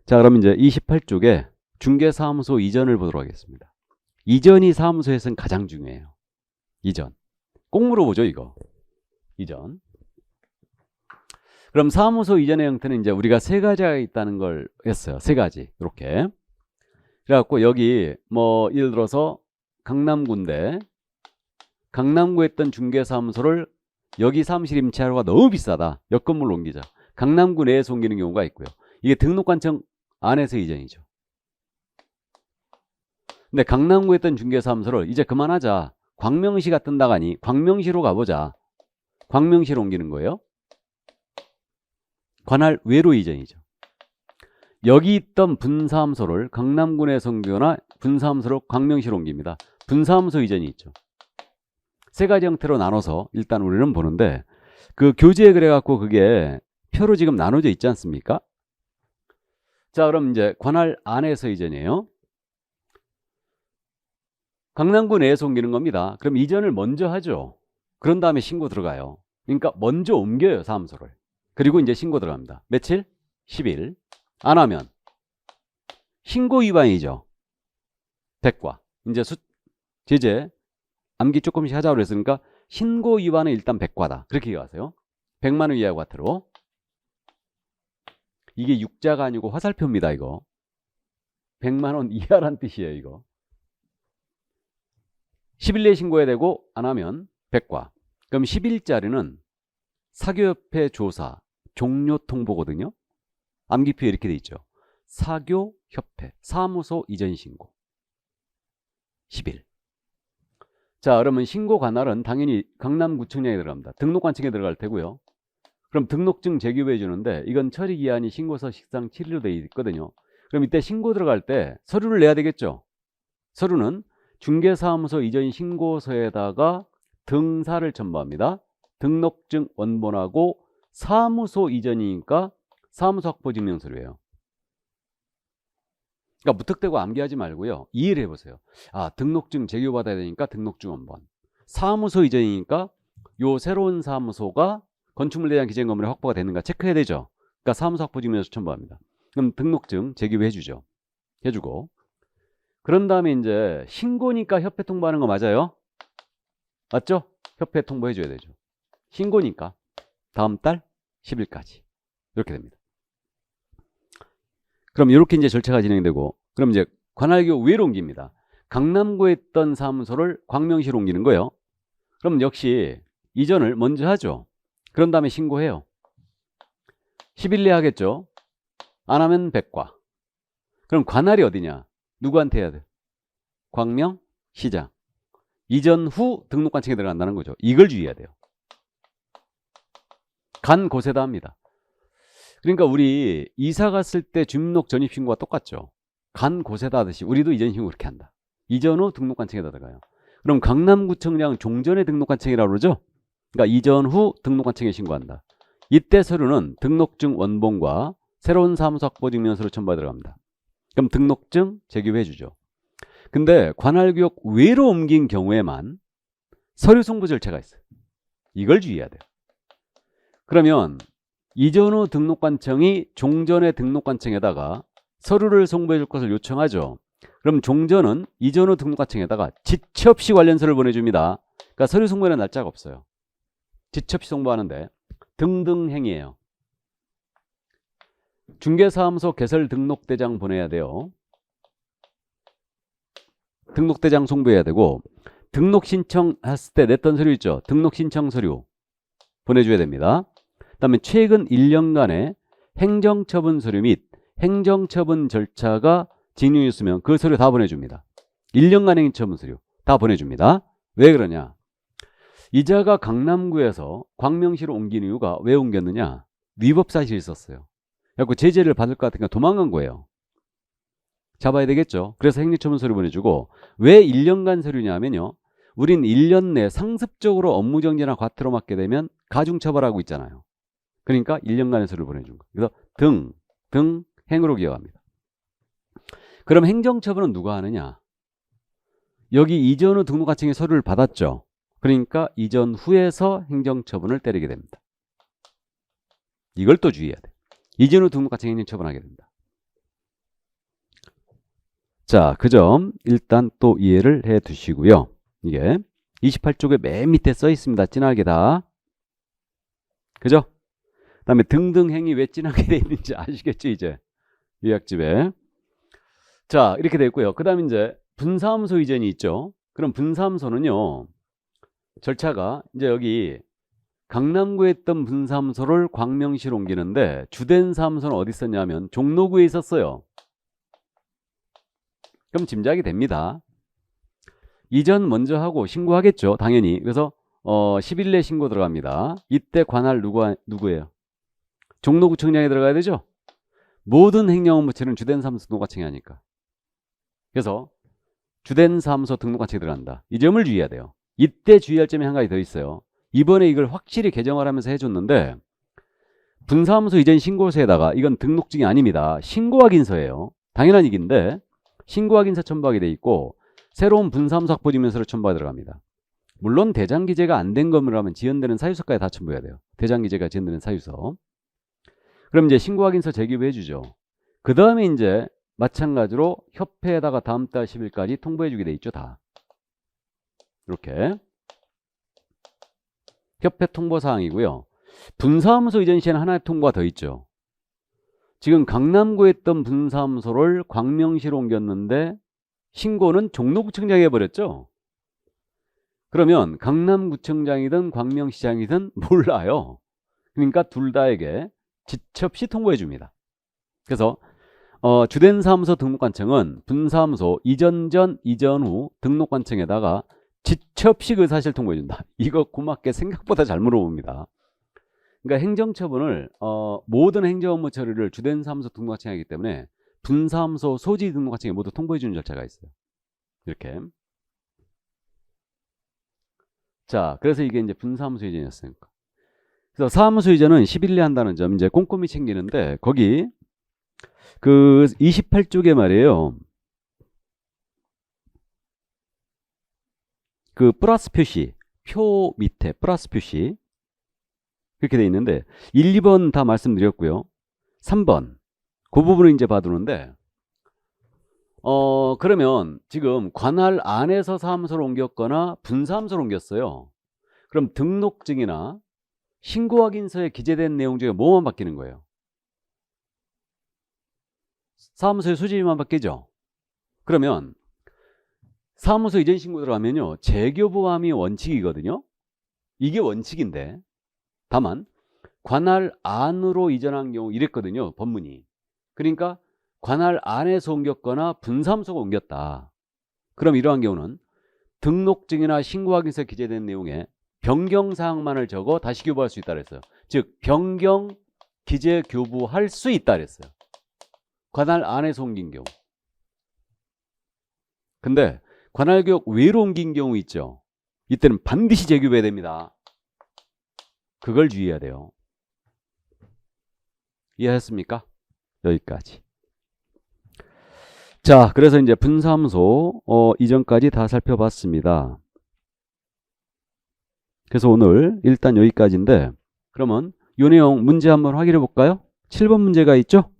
자, 그럼 이제 28쪽에 중개사무소 이전을 보도록 하겠습니다. 이전이 사무소에서는 가장 중요해요. 이전. 꼭 물어보죠, 이거. 이전. 그럼 사무소 이전의 형태는 이제 우리가 세 가지가 있다는 걸 했어요. 세 가지. 이렇게. 그래갖고 여기 뭐 예를 들어서 강남구인데 강남구에 있던 중개사무소를 여기 사무실 임차료가 너무 비싸다. 옆 건물로 옮기자. 강남구 내에서 옮기는 경우가 있고요. 이게 등록관청 안에서 이전이죠. 근데 강남구에 있던 중개사무소를 이제 그만하자. 광명시가 뜬다가니 광명시로 가보자. 광명시로 옮기는 거예요. 관할 외로 이전이죠. 여기 있던 분사무소를 강남구 내에서 옮기거나 분사무소를 광명시로 옮깁니다. 분사무소 이전이 있죠. 세 가지 형태로 나눠서 일단 우리는 보는데 그 교재에 그래갖고 그게 표로 지금 나눠져 있지 않습니까? 자, 그럼 이제 관할 안에서 이전이에요. 강남구 내에서 옮기는 겁니다. 그럼 이전을 먼저 하죠. 그런 다음에 신고 들어가요. 그러니까 먼저 옮겨요, 사무소를. 그리고 이제 신고 들어갑니다. 며칠? 10일. 안 하면 신고 위반이죠. 백과. 이제 제재 암기 조금씩 하자고 그랬으니까 신고 위반은 일단 백과다. 그렇게 기억하세요. 100만 원 이하 과태료. 이게 육자가 아니고 화살표입니다, 이거. 100만 원 이하란 뜻이에요, 이거. 10일 내에 신고해야 되고 안 하면 백과. 그럼 10일짜리는 사교협회 조사 종료 통보거든요. 암기표에 이렇게 돼 있죠. 사교협회 사무소 이전 신고 10일. 자, 그러면 신고 관할은 당연히 강남구청장에 들어갑니다. 등록관청에 들어갈 테고요. 그럼 등록증 제기부해 주는데 이건 처리 기한이 신고서 식상 7일로 돼 있거든요. 그럼 이때 신고 들어갈 때 서류를 내야 되겠죠. 서류는 중개사무소 이전 신고서에다가 등사를 첨부합니다. 등록증 원본하고 사무소 이전이니까 사무소 확보 증명 서류예요. 그러니까 무턱대고 암기하지 말고요. 이해를 해보세요. 아, 등록증 제기받아야 되니까 등록증 원본. 사무소 이전이니까 요 새로운 사무소가 건축물에 대한 기재 건물이 확보가 되는가 체크해야 되죠. 그러니까 사무소 확보 증명서 첨부합니다. 그럼 등록증 제기해 주죠. 해주고. 그런 다음에 이제 신고니까 협회 통보하는 거 맞아요? 맞죠? 협회 통보해 줘야 되죠. 신고니까 다음 달 10일까지 이렇게 됩니다. 그럼 이렇게 이제 절차가 진행되고, 그럼 이제 관할교 외로 옮깁니다. 강남구에 있던 사무소를 광명시로 옮기는 거예요. 그럼 역시 이전을 먼저 하죠. 그런 다음에 신고해요. 10일 내에 하겠죠. 안 하면 백과. 그럼 관할이 어디냐? 누구한테 해야 돼? 광명시장. 이전 후 등록관청에 들어간다는 거죠. 이걸 주의해야 돼요. 간 곳에다 합니다. 그러니까 우리 이사 갔을 때 주민등록 전입신고가 똑같죠. 간 곳에다 하듯이 우리도 이전신고 그렇게 한다. 이전 후 등록관청에다 들어가요. 그럼 강남구청장 종전의 등록관청이라고 그러죠. 그러니까 이전 후 등록관청에 신고한다. 이때 서류는 등록증 원본과 새로운 사무소 확보 증명서를 첨부해 들어갑니다. 그럼 등록증 제기해 주죠. 근데 관할구역 외로 옮긴 경우에만 서류 송부 절차가 있어요. 이걸 주의해야 돼요. 그러면 이전 후 등록관청이 종전의 등록관청에다가 서류를 송부해 줄 것을 요청하죠. 그럼 종전은 이전 후 등록관청에다가 지체 없이 관련서를 보내줍니다. 그러니까 서류 송부에는 날짜가 없어요. 지체 없이 송부하는데 등등행위예요. 중개사무소 개설 등록대장 보내야 돼요. 등록대장 송부해야 되고, 등록 신청했을 때 냈던 서류 있죠. 등록 신청 서류 보내줘야 됩니다. 그 다음에 최근 1년간의 행정처분 서류 및 행정처분 절차가 진행이었으면 그 서류 다 보내줍니다. 1년간 행정처분 서류 다 보내줍니다. 왜 그러냐? 이자가 강남구에서 광명시로 옮긴 이유가 왜 옮겼느냐? 위법 사실이 있었어요. 그래서 제재를 받을 것 같으니까 도망간 거예요. 잡아야 되겠죠. 그래서 행정처분 서류 보내주고, 왜 1년간 서류냐면요, 우린 1년 내 상습적으로 업무정지나 과태료 맞게 되면 가중처벌하고 있잖아요. 그러니까 1년간의 서류를 보내준 거예요. 그래서 등행으로 기억합니다. 그럼 행정처분은 누가 하느냐? 여기 이전 후 등록관청에 서류를 받았죠. 그러니까 이전 후에서 행정처분을 때리게 됩니다. 이걸 또 주의해야 돼. 이전 후 등록관청에 행정처분하게 됩니다. 자, 그 점 일단 또 이해를 해 두시고요. 이게 28쪽에 맨 밑에 써 있습니다. 진하게 다. 그죠? 그 다음에 등등 행위 왜 진하게 돼 있는지 아시겠죠, 이제? 요약집에. 자, 이렇게 돼 있고요. 그 다음에 이제 분사무소 이전이 있죠. 그럼 분사무소는요, 절차가 이제 여기 강남구에 있던 분사무소를 광명시로 옮기는데 주된 사무소는 어디 있었냐면 종로구에 있었어요. 그럼 짐작이 됩니다. 이전 먼저 하고 신고하겠죠, 당연히. 그래서 10일 내 신고 들어갑니다. 이때 관할 누구예요? 종로구청장에 들어가야 되죠. 모든 행정업무처는 주된 사무소 등록관청이 하니까. 그래서 주된 사무소 등록관청에 들어간다. 이 점을 주의해야 돼요. 이때 주의할 점이 한 가지 더 있어요. 이번에 이걸 확실히 개정을 하면서 해줬는데, 분사무소 이전 신고서에다가 이건 등록증이 아닙니다. 신고확인서예요. 당연한 얘기인데 신고확인서 첨부하게 돼 있고, 새로운 분사무소 확보 증명서를 첨부가 들어갑니다. 물론 대장 기재가 안 된 건물이라면 지연되는 사유서까지 다 첨부해야 돼요. 대장 기재가 지연되는 사유서. 그럼 이제 신고확인서 제기해 주죠. 그 다음에 이제 마찬가지로 협회에다가 다음 달 10일까지 통보해 주게 돼 있죠, 다. 이렇게. 협회 통보 사항이고요. 분사무소 이전 시에는 하나의 통보가 더 있죠. 지금 강남구에 있던 분사무소를 광명시로 옮겼는데 신고는 종로구청장이 해버렸죠. 그러면 강남구청장이든 광명시장이든 몰라요. 그러니까 둘 다에게 지체 없이 통보해 줍니다. 그래서 주된 사무소 등록관청은 분사무소 이전 전, 이전 후 등록관청에다가 지체 없이 그 사실 통보해준다. 이거 고맙게 생각보다 잘 물어봅니다. 그러니까 행정처분을 모든 행정업무 처리를 주된 사무소 등록관청이 하기 때문에 분사무소 소지 등록관청에 모두 통보해주는 절차가 있어요. 이렇게. 자, 그래서 이게 이제 분사무소 이전이었으니까. 그래서 사무소 이전은 11일에 한다는 점 이제 꼼꼼히 챙기는데 거기 그 28쪽에 말이에요. 그 플러스 표시, 표 밑에 플러스 표시 그렇게 돼 있는데 1, 2번 다 말씀드렸고요. 3번 그 부분을 이제 봐두는데 그러면 지금 관할 안에서 사무소로 옮겼거나 분사무소로 옮겼어요. 그럼 등록증이나 신고확인서에 기재된 내용 중에 뭐만 바뀌는 거예요? 사무소의 소지만 바뀌죠. 그러면 사무소 이전 신고 들어가면요, 재교부함이 원칙이거든요. 이게 원칙인데 다만 관할 안으로 이전한 경우 이랬거든요, 법문이. 그러니까 관할 안에서 옮겼거나 분사무소가 옮겼다. 그럼 이러한 경우는 등록증이나 신고확인서에 기재된 내용에 변경사항만을 적어 다시 교부할 수 있다 그랬어요. 즉 변경 기재 교부할 수 있다 그랬어요. 관할 안에서 옮긴 경우. 근데 관할구역 외로 옮긴 경우 있죠. 이때는 반드시 재교부해야 됩니다. 그걸 주의해야 돼요. 이해하셨습니까? 여기까지. 자, 그래서 이제 분사무소 이전까지 다 살펴봤습니다. 그래서 오늘 일단 여기까지인데 그러면 이 내용 문제 한번 확인해 볼까요? 7번 문제가 있죠?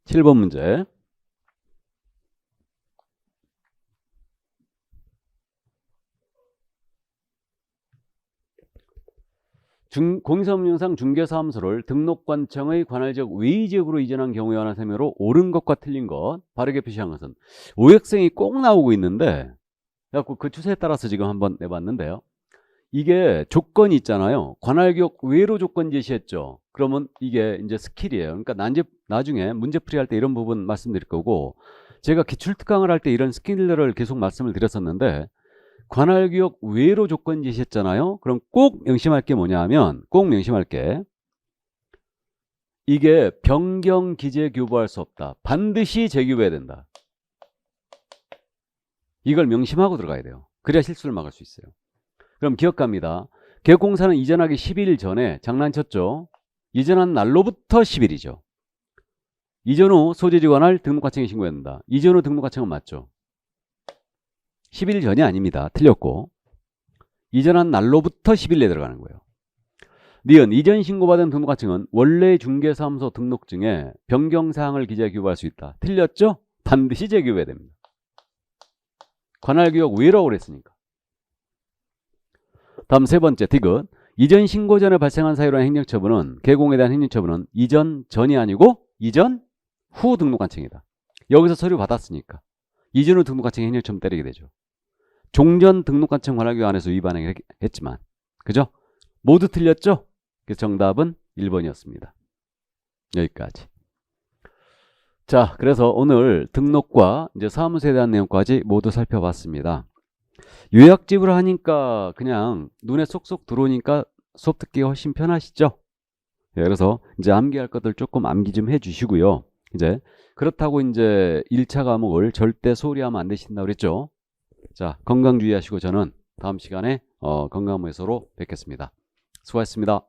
7번 문제. 공인사업령상 중개사무소를 등록관청의 관할지역 외지역으로 이전한 경우에 관한 설명으로 옳은 것과 틀린 것 바르게 표시한 것은 오역생이 꼭 나오고 있는데 그래갖고 그 추세에 따라서 지금 한번 내봤는데요. 이게 조건이 있잖아요. 관할구역 외로 조건 제시했죠. 그러면 이게 이제 스킬이에요. 그러니까 나중에 문제풀이 할 때 이런 부분 말씀드릴 거고 제가 기출특강을 할 때 이런 스킬들을 계속 말씀을 드렸었는데 관할구역 외로 조건 제시했잖아요. 그럼 꼭 명심할 게 뭐냐 하면 꼭 명심할 게 이게 변경 기재 교부할 수 없다. 반드시 재교부해야 된다. 이걸 명심하고 들어가야 돼요. 그래야 실수를 막을 수 있어요. 그럼 기억합니다. 계획공사는 이전하기 10일 전에 장난쳤죠. 이전한 날로부터 10일이죠. 이전 후 소재지 관할 등록과청에 신고해야 된다. 이전 후 등록과청은 맞죠. 10일 전이 아닙니다. 틀렸고 이전한 날로부터 10일 내에 들어가는 거예요. 니은 이전 신고받은 등록과청은 원래 중개사무소 등록증에 변경사항을 기재해 교부할 수 있다. 틀렸죠? 반드시 재교부해야 됩니다. 관할구역 외라고 그랬으니까. 다음 세 번째 디귿. 이전 신고 전에 발생한 사유로 한 행정처분은 개공에 대한 행정처분은 이전 전이 아니고 이전 후 등록관청이다. 여기서 서류 받았으니까 이전 후 등록관청에 행정처분 때리게 되죠. 종전 등록관청 관할구역 안에서 위반했지만 그죠? 모두 틀렸죠? 그래서 정답은 1번이었습니다. 여기까지. 자, 그래서 오늘 등록과 이제 사무소에 대한 내용까지 모두 살펴봤습니다. 요약집으로 하니까 그냥 눈에 쏙쏙 들어오니까 수업 듣기가 훨씬 편하시죠? 네, 그래서 이제 암기할 것들 조금 암기 좀 해주시고요. 이제 그렇다고 이제 1차 과목을 절대 소홀히 하면 안 되신다고 그랬죠? 자, 건강 주의하시고 저는 다음 시간에 건강모의서로 뵙겠습니다. 수고하셨습니다.